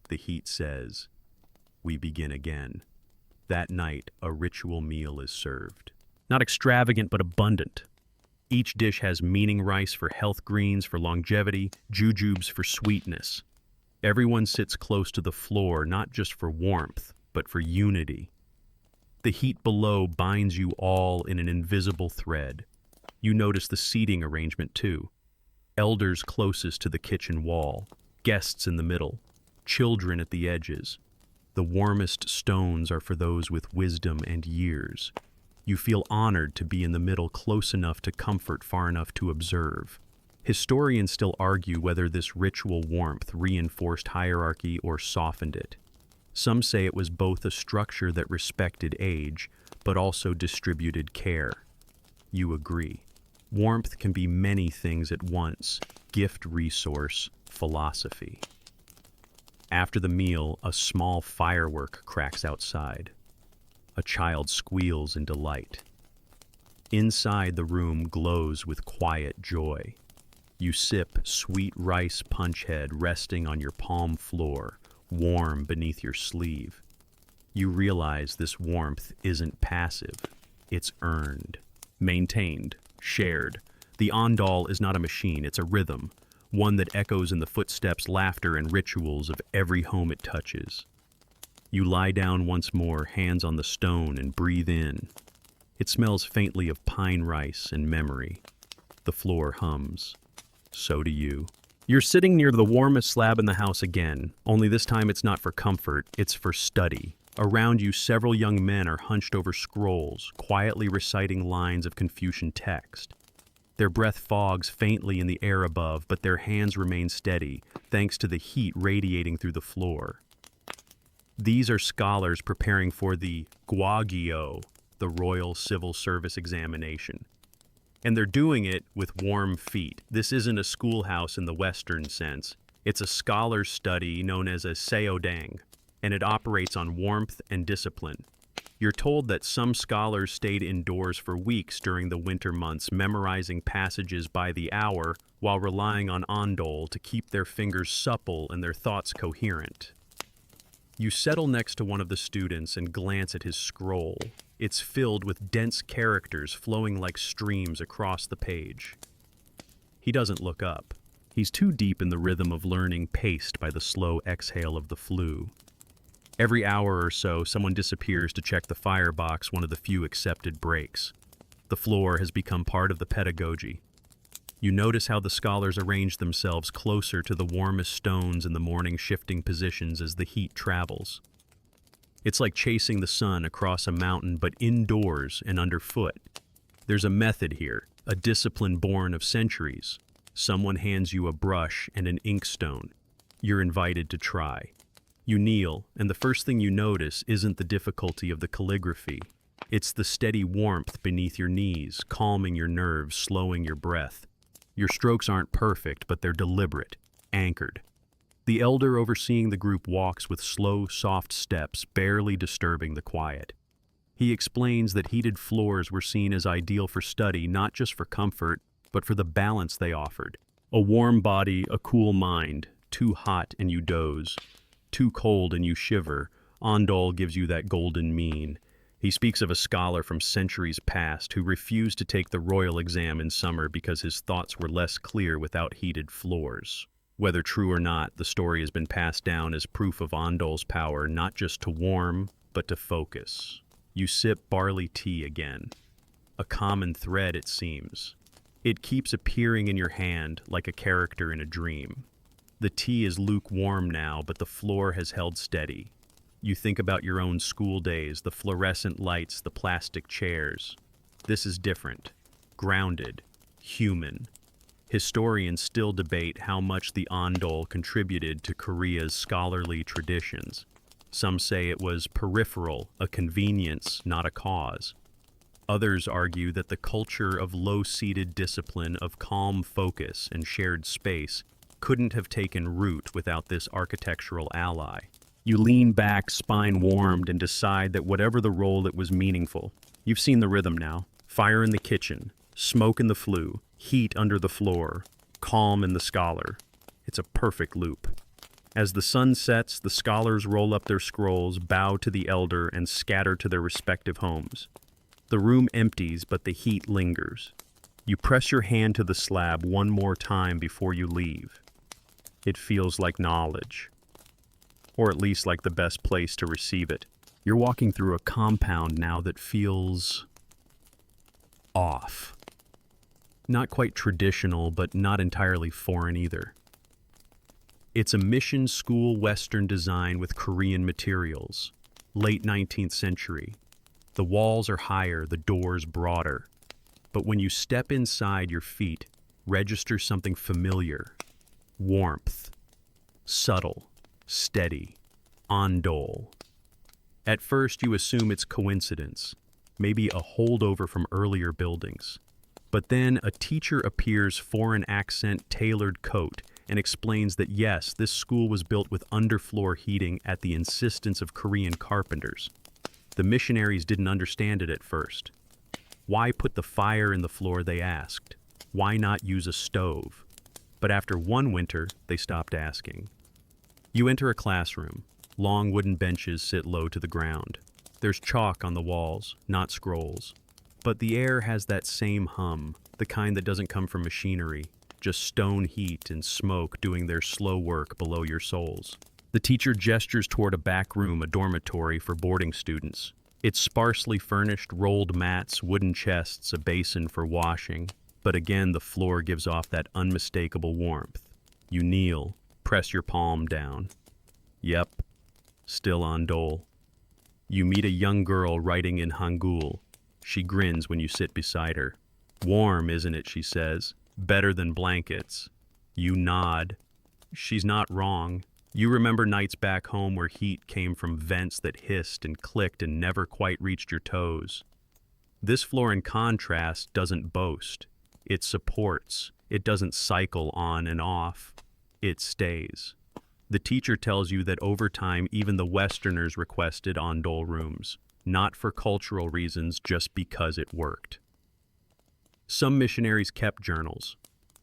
The heat says, "We begin again." That night, a ritual meal is served. Not extravagant, but abundant. Each dish has meaning: rice for health, greens for longevity, jujubes for sweetness. Everyone sits close to the floor, not just for warmth, but for unity. The heat below binds you all in an invisible thread. You notice the seating arrangement too. Elders closest to the kitchen wall, guests in the middle, children at the edges. The warmest stones are for those with wisdom and years. You feel honored to be in the middle, close enough to comfort, far enough to observe. Historians still argue whether this ritual warmth reinforced hierarchy or softened it. Some say it was both a structure that respected age, but also distributed care. You agree. Warmth can be many things at once: gift, resource, philosophy. After the meal, a small firework cracks outside. A child squeals in delight. Inside, the room glows with quiet joy. You sip sweet rice punch head resting on your palm floor, warm beneath your sleeve. You realize this warmth isn't passive, it's earned, maintained, shared. The ondol is not a machine, it's a rhythm, one that echoes in the footsteps, laughter, and rituals of every home it touches. You lie down once more, hands on the stone, and breathe in. It smells faintly of pine rice and memory. The floor hums. So do you. You're sitting near the warmest slab in the house again, only this time it's not for comfort, it's for study. Around you, several young men are hunched over scrolls, quietly reciting lines of Confucian text. Their breath fogs faintly in the air above, but their hands remain steady, thanks to the heat radiating through the floor. These are scholars preparing for the Guagio, the Royal Civil Service examination. And they're doing it with warm feet. This isn't a schoolhouse in the Western sense. It's a scholar's study known as a seodang, and it operates on warmth and discipline. You're told that some scholars stayed indoors for weeks during the winter months, memorizing passages by the hour while relying on ondol to keep their fingers supple and their thoughts coherent. You settle next to one of the students and glance at his scroll. It's filled with dense characters flowing like streams across the page. He doesn't look up. He's too deep in the rhythm of learning, paced by the slow exhale of the flu. Every hour or so, someone disappears to check the firebox, one of the few accepted breaks. The floor has become part of the pedagogy. You notice how the scholars arrange themselves closer to the warmest stones in the morning, shifting positions as the heat travels. It's like chasing the sun across a mountain, but indoors and underfoot. There's a method here, a discipline born of centuries. Someone hands you a brush and an inkstone. You're invited to try. You kneel, and the first thing you notice isn't the difficulty of the calligraphy. It's the steady warmth beneath your knees, calming your nerves, slowing your breath. Your strokes aren't perfect, but they're deliberate, anchored. The elder overseeing the group walks with slow, soft steps, barely disturbing the quiet. He explains that heated floors were seen as ideal for study, not just for comfort, but for the balance they offered. A warm body, a cool mind. Too hot and you doze. Too cold and you shiver. Ondol gives you that golden mean. He speaks of a scholar from centuries past who refused to take the royal exam in summer because his thoughts were less clear without heated floors. Whether true or not, the story has been passed down as proof of Ondol's power not just to warm, but to focus. You sip barley tea again. A common thread, it seems. It keeps appearing in your hand like a character in a dream. The tea is lukewarm now, but the floor has held steady. You think about your own school days, the fluorescent lights, the plastic chairs. This is different, grounded, human. Historians still debate how much the ondol contributed to Korea's scholarly traditions. Some say it was peripheral, a convenience, not a cause. Others argue that the culture of low-seated discipline, of calm focus and shared space, couldn't have taken root without this architectural ally. You lean back, spine warmed, and decide that whatever the role, it was meaningful. You've seen the rhythm now. Fire in the kitchen, smoke in the flue, heat under the floor, calm in the scholar. It's a perfect loop. As the sun sets, the scholars roll up their scrolls, bow to the elder, and scatter to their respective homes. The room empties, but the heat lingers. You press your hand to the slab one more time before you leave. It feels like knowledge. Or at least like the best place to receive it. You're walking through a compound now that feels off. Not quite traditional, but not entirely foreign either. It's a mission school Western design with Korean materials. Late 19th century. The walls are higher, the doors broader. But when you step inside, your feet register something familiar. Warmth. Subtle. Steady. Ondol. At first, you assume it's coincidence, maybe a holdover from earlier buildings. But then a teacher appears, foreign accent, tailored coat, and explains that yes, this school was built with underfloor heating at the insistence of Korean carpenters. The missionaries didn't understand it at first. Why put the fire in the floor, they asked. Why not use a stove? But after one winter, they stopped asking. You enter a classroom. Long wooden benches sit low to the ground. There's chalk on the walls, not scrolls. But the air has that same hum, the kind that doesn't come from machinery. just stone heat and smoke doing their slow work below your soles. The teacher gestures toward a back room, a dormitory for boarding students. It's sparsely furnished, rolled mats, wooden chests, a basin for washing. But again, the floor gives off that unmistakable warmth. You kneel, press your palm down. Yep, still on dole. You meet a young girl writing in Hangul. She grins when you sit beside her. Warm, isn't it, she says. Better than blankets. You nod. She's not wrong. You remember nights back home where heat came from vents that hissed and clicked and never quite reached your toes. This floor, in contrast, doesn't boast. It supports. It doesn't cycle on and off. It stays. The teacher tells you that over time, even the Westerners requested on-dole rooms, not for cultural reasons, just because it worked. Some missionaries kept journals.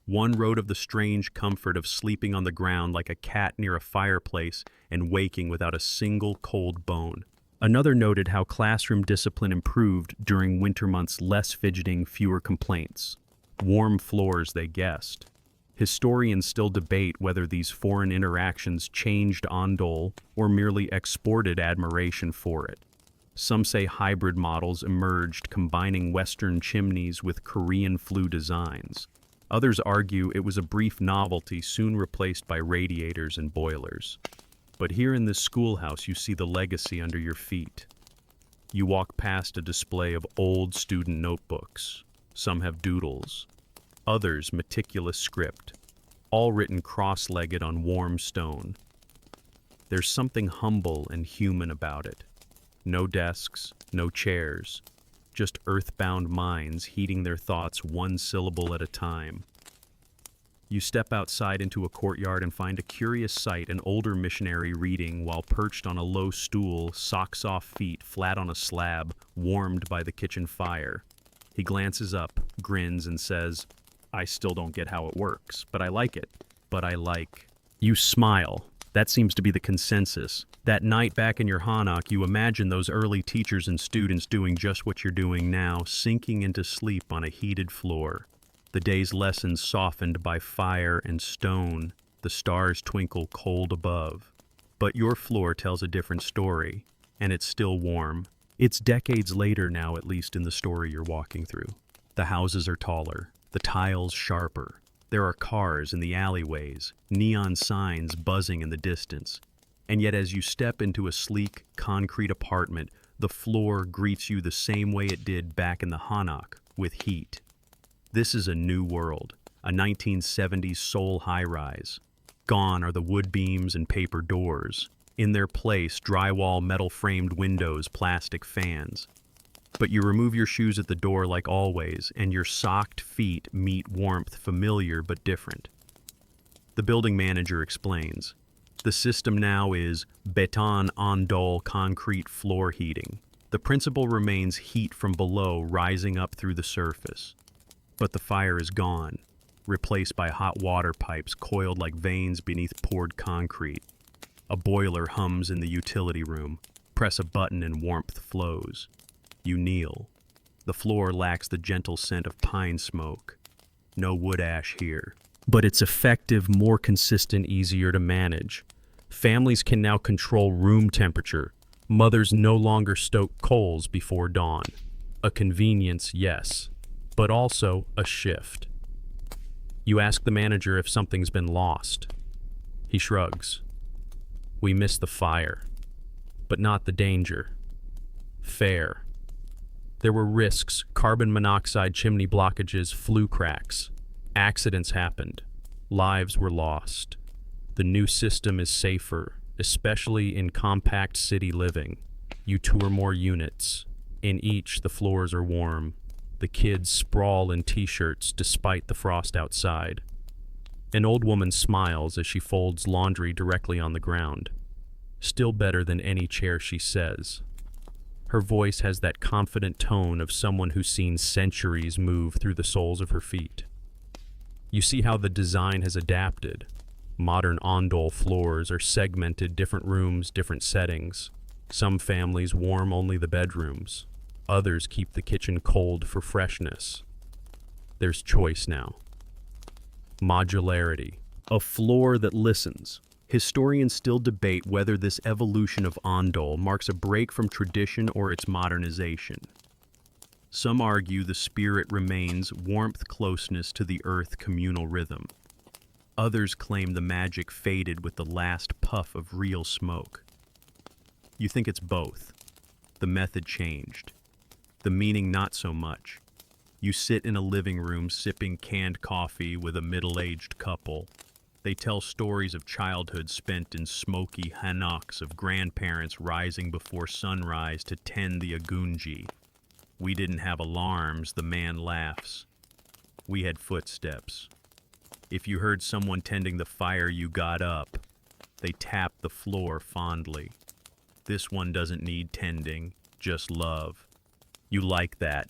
One wrote of the strange comfort of sleeping on the ground like a cat near a fireplace and waking without a single cold bone. Another noted how classroom discipline improved during winter months, less fidgeting, fewer complaints. Warm floors, they guessed. Historians still debate whether these foreign interactions changed on-dole or merely exported admiration for it. Some say hybrid models emerged, combining Western chimneys with Korean flue designs. Others argue it was a brief novelty soon replaced by radiators and boilers. But here in this schoolhouse, you see the legacy under your feet. You walk past a display of old student notebooks. Some have doodles. Others meticulous script, all written cross-legged on warm stone. There's something humble and human about it. No desks, no chairs, just earthbound minds heating their thoughts one syllable at a time. You step outside into a courtyard and find a curious sight, an older missionary reading while perched on a low stool, socks-off feet flat on a slab, warmed by the kitchen fire. He glances up, grins, and says, "I still don't get how it works, but I like it. But I like." You smile. That seems to be the consensus. That night back in your Hanok, you imagine those early teachers and students doing just what you're doing now, sinking into sleep on a heated floor. The day's lessons softened by fire and stone. The stars twinkle cold above. But your floor tells a different story, and it's still warm. It's decades later now, at least in the story you're walking through. The houses are taller, the tiles sharper. There are cars in the alleyways, neon signs buzzing in the distance. And yet as you step into a sleek, concrete apartment, the floor greets you the same way it did back in the Hanok, with heat. This is a new world, a 1970s Seoul high-rise. Gone are the wood beams and paper doors. In their place, drywall, metal-framed windows, plastic fans. But you remove your shoes at the door like always, and your socked feet meet warmth familiar but different. The building manager explains. The system now is beton on-dole concrete floor heating. The principle remains heat from below rising up through the surface. But the fire is gone, replaced by hot water pipes coiled like veins beneath poured concrete. A boiler hums in the utility room. Press a button and warmth flows. You kneel. The floor lacks the gentle scent of pine smoke. No wood ash here. But it's effective, more consistent, easier to manage. Families can now control room temperature. Mothers no longer stoke coals before dawn. A convenience, yes, but also a shift. You ask the manager if something's been lost. He shrugs. We miss the fire, but not the danger. Fair. There were risks, carbon monoxide chimney blockages, flue cracks. Accidents happened. Lives were lost. The new system is safer, especially in compact city living. You tour more units. In each, the floors are warm. The kids sprawl in t-shirts despite the frost outside. An old woman smiles as she folds laundry directly on the ground. Still better than any chair, she says. Her voice has that confident tone of someone who's seen centuries move through the soles of her feet. You see how the design has adapted. Modern on-dole floors are segmented, different rooms, different settings. Some families warm only the bedrooms. Others keep the kitchen cold for freshness. There's choice now. Modularity. A floor that listens. Historians still debate whether this evolution of Ondol marks a break from tradition or its modernization. Some argue the spirit remains warmth, closeness to the earth, communal rhythm. Others claim the magic faded with the last puff of real smoke. You think it's both. The method changed. The meaning not so much. You sit in a living room sipping canned coffee with a middle-aged couple. They tell stories of childhood spent in smoky hanoks of grandparents rising before sunrise to tend the agunji. We didn't have alarms, the man laughs. We had footsteps. If you heard someone tending the fire, you got up. They tapped the floor fondly. This one doesn't need tending, just love. You like that.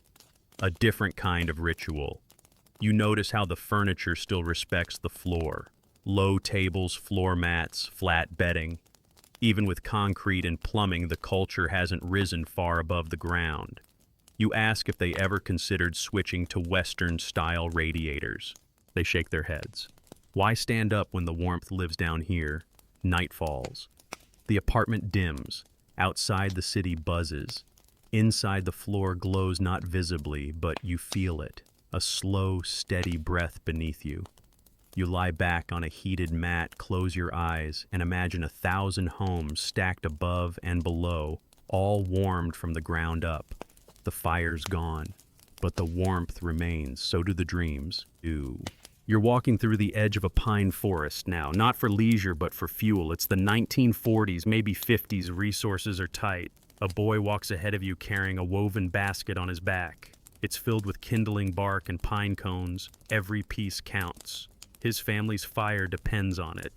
A different kind of ritual. You notice how the furniture still respects the floor. Low tables, floor mats, flat bedding. Even with concrete and plumbing, the culture hasn't risen far above the ground. You ask if they ever considered switching to Western-style radiators. They shake their heads. Why stand up when the warmth lives down here? Night falls. The apartment dims. Outside, the city buzzes. Inside, the floor glows not visibly, but you feel it. A slow, steady breath beneath you. You lie back on a heated mat, close your eyes, and imagine 1,000 homes stacked above and below, all warmed from the ground up. The fire's gone, but the warmth remains, so do the dreams. Ooh. You're walking through the edge of a pine forest now, not for leisure but for fuel. It's the 1940s, maybe 50s, resources are tight. A boy walks ahead of you carrying a woven basket on his back. It's filled with kindling bark and pine cones. Every piece counts. His family's fire depends on it.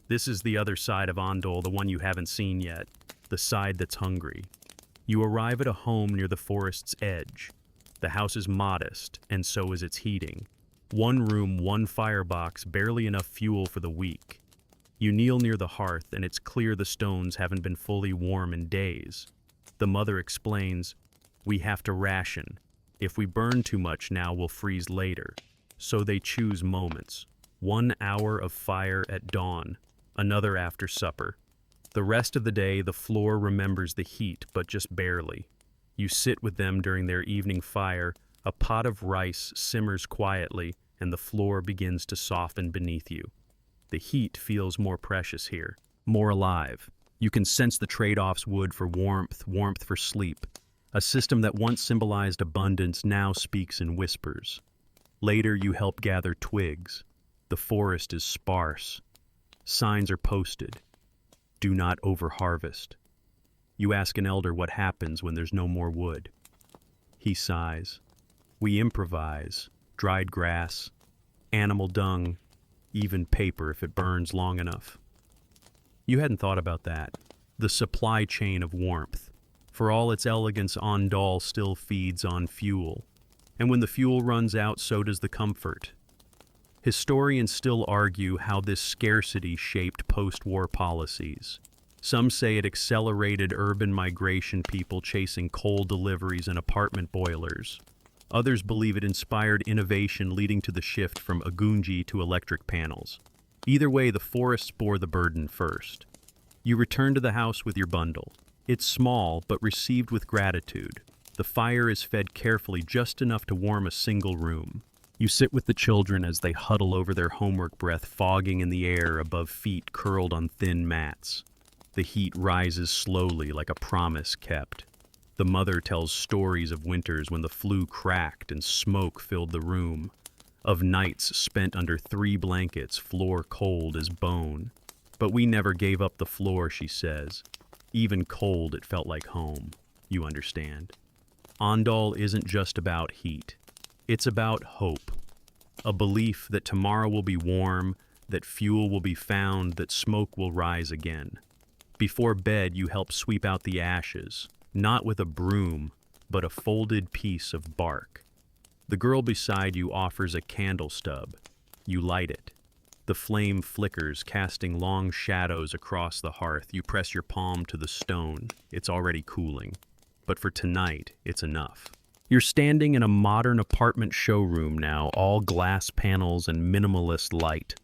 This is the other side of Ondol, the one you haven't seen yet. The side that's hungry. You arrive at a home near the forest's edge. The house is modest, and so is its heating. One room, one firebox, barely enough fuel for the week. You kneel near the hearth, and it's clear the stones haven't been fully warm in days. The mother explains, "We have to ration. If we burn too much now, we'll freeze later." So they choose moments. 1 hour of fire at dawn, another after supper. The rest of the day, the floor remembers the heat, but just barely. You sit with them during their evening fire. A pot of rice simmers quietly, and the floor begins to soften beneath you. The heat feels more precious here, more alive. You can sense the trade-offs: wood for warmth, warmth for sleep. A system that once symbolized abundance now speaks in whispers. Later, you help gather twigs. The forest is sparse. Signs are posted. Do not overharvest. You ask an elder what happens when there's no more wood. He sighs. We improvise. Dried grass, animal dung, even paper if it burns long enough. You hadn't thought about that. The supply chain of warmth. For all its elegance, Ondol still feeds on fuel. And when the fuel runs out, so does the comfort. Historians still argue how this scarcity shaped post-war policies. Some say it accelerated urban migration, people chasing coal deliveries and apartment boilers. Others believe it inspired innovation, leading to the shift from agunji to electric panels. Either way, the forests bore the burden first. You return to the house with your bundle. It's small, but received with gratitude. The fire is fed carefully, just enough to warm a single room. You sit with the children as they huddle over their homework, breath fogging in the air above feet curled on thin mats. The heat rises slowly, like a promise kept. The mother tells stories of winters when the flue cracked and smoke filled the room, of nights spent under 3 blankets, floor cold as bone. But we never gave up the floor, she says. Even cold, it felt like home. You understand. Ondol isn't just about heat. It's about hope. A belief that tomorrow will be warm, that fuel will be found, that smoke will rise again. Before bed, you help sweep out the ashes, not with a broom, but a folded piece of bark. The girl beside you offers a candle stub. You light it. The flame flickers, casting long shadows across the hearth. You press your palm to the stone. It's already cooling. But for tonight, it's enough. You're standing in a modern apartment showroom now, all glass panels and minimalist light.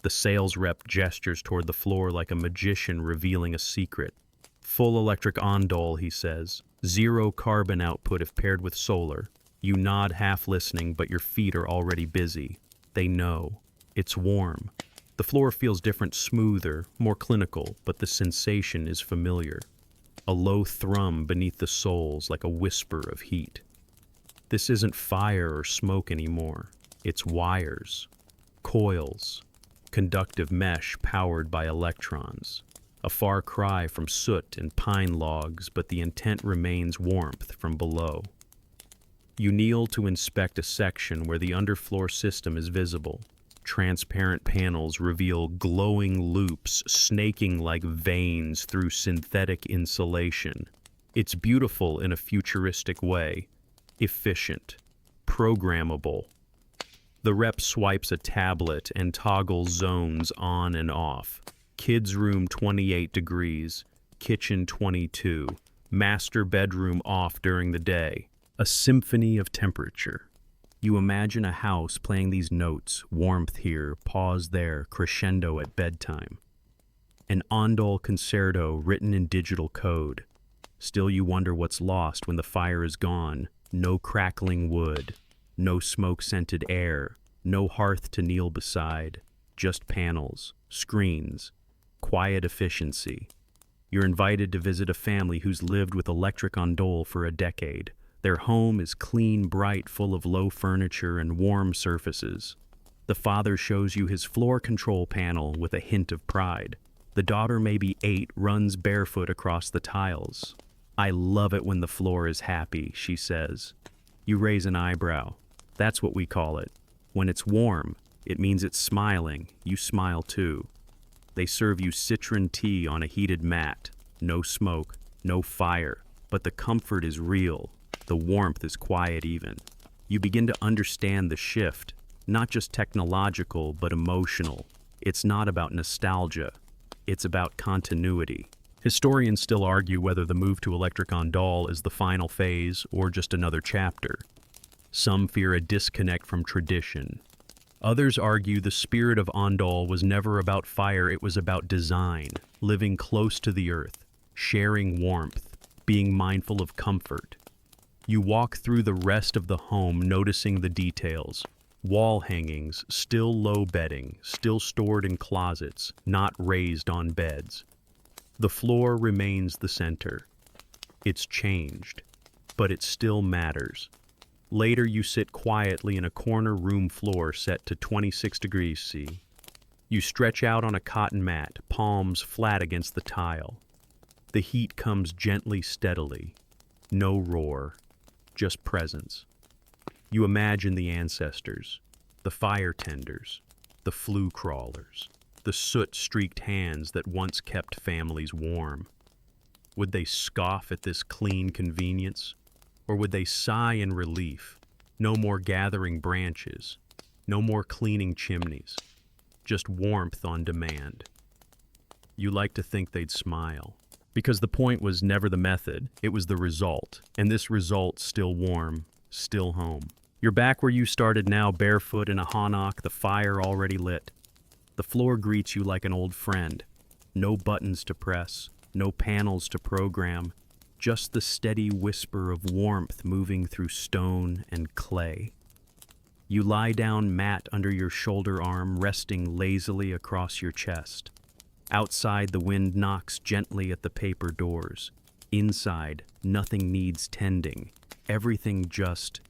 The sales rep gestures toward the floor like a magician revealing a secret. Full electric ondol, he says. Zero carbon output if paired with solar. You nod half listening, but your feet are already busy. They know. It's warm. The floor feels different, smoother, more clinical, but the sensation is familiar. A low thrum beneath the soles like a whisper of heat. This isn't fire or smoke anymore. It's wires, coils, conductive mesh powered by electrons. A far cry from soot and pine logs, but the intent remains warmth from below. You kneel to inspect a section where the underfloor system is visible. Transparent panels reveal glowing loops snaking like veins through synthetic insulation. It's beautiful in a futuristic way. Efficient, programmable. The rep swipes a tablet and toggles zones on and off. Kids' room 28 degrees, kitchen 22, master bedroom off during the day. A symphony of temperature. You imagine a house playing these notes, warmth here, pause there, crescendo at bedtime. An ondol concerto written in digital code. Still you wonder what's lost when the fire is gone. No crackling wood, no smoke-scented air, no hearth to kneel beside, just panels, screens, quiet efficiency. You're invited to visit a family who's lived with electric ondol for a decade. Their home is clean, bright, full of low furniture and warm surfaces. The father shows you his floor control panel with a hint of pride. The daughter, maybe 8, runs barefoot across the tiles. I love it when the floor is happy, she says. You raise an eyebrow. That's what we call it. When it's warm, it means it's smiling. You smile too. They serve you citron tea on a heated mat. No smoke, no fire, but the comfort is real. The warmth is quiet even. You begin to understand the shift, not just technological, but emotional. It's not about nostalgia. It's about continuity. Historians still argue whether the move to electric ondol is the final phase or just another chapter. Some fear a disconnect from tradition. Others argue the spirit of ondol was never about fire, it was about design, living close to the earth, sharing warmth, being mindful of comfort. You walk through the rest of the home noticing the details. Wall hangings, still low bedding, still stored in closets, not raised on beds. The floor remains the center. It's changed, but it still matters. Later you sit quietly in a corner room floor set to 26 degrees C. You stretch out on a cotton mat, palms flat against the tile. The heat comes gently, steadily. No roar, just presence. You imagine the ancestors, the fire tenders, the flue crawlers, the soot-streaked hands that once kept families warm. Would they scoff at this clean convenience? Or would they sigh in relief? No more gathering branches, no more cleaning chimneys, just warmth on demand. You like to think they'd smile, because the point was never the method, it was the result, and this result still warm, still home. You're back where you started now, barefoot in a hanok, the fire already lit. The floor greets you like an old friend. No buttons to press, no panels to program, just the steady whisper of warmth moving through stone and clay. You lie down, mat under your shoulder arm, resting lazily across your chest. Outside, the wind knocks gently at the paper doors. Inside, nothing needs tending. Everything just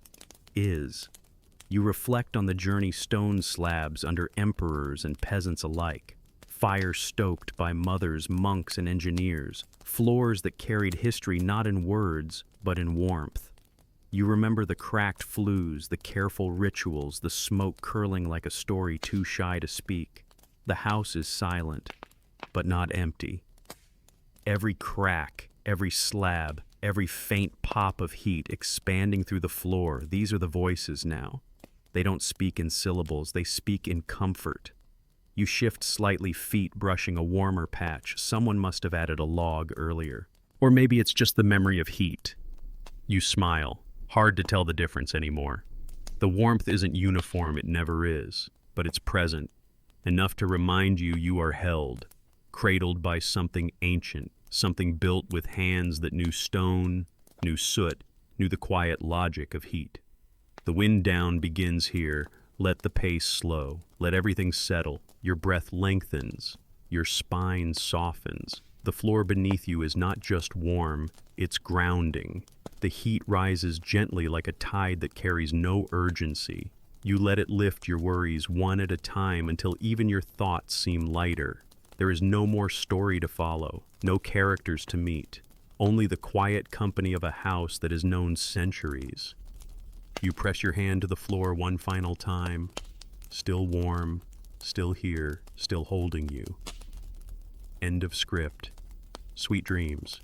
is. You reflect on the journey stone slabs under emperors and peasants alike. Fire stoked by mothers, monks, and engineers. Floors that carried history not in words, but in warmth. You remember the cracked flues, the careful rituals, the smoke curling like a story too shy to speak. The house is silent, but not empty. Every crack, every slab, every faint pop of heat expanding through the floor, these are the voices now. They don't speak in syllables, they speak in comfort. You shift slightly, feet brushing a warmer patch. Someone must have added a log earlier. Or maybe it's just the memory of heat. You smile. Hard to tell the difference anymore. The warmth isn't uniform, it never is, but it's present, enough to remind you you are held, cradled by something ancient, something built with hands that knew stone, knew soot, knew the quiet logic of heat. The wind down begins here. Let the pace slow. Let everything settle. Your breath lengthens. Your spine softens. The floor beneath you is not just warm, it's grounding. The heat rises gently like a tide that carries no urgency. You let it lift your worries one at a time until even your thoughts seem lighter. There is no more story to follow, no characters to meet, only the quiet company of a house that has known centuries. You press your hand to the floor one final time, still warm, still here, still holding you. End of script. Sweet dreams.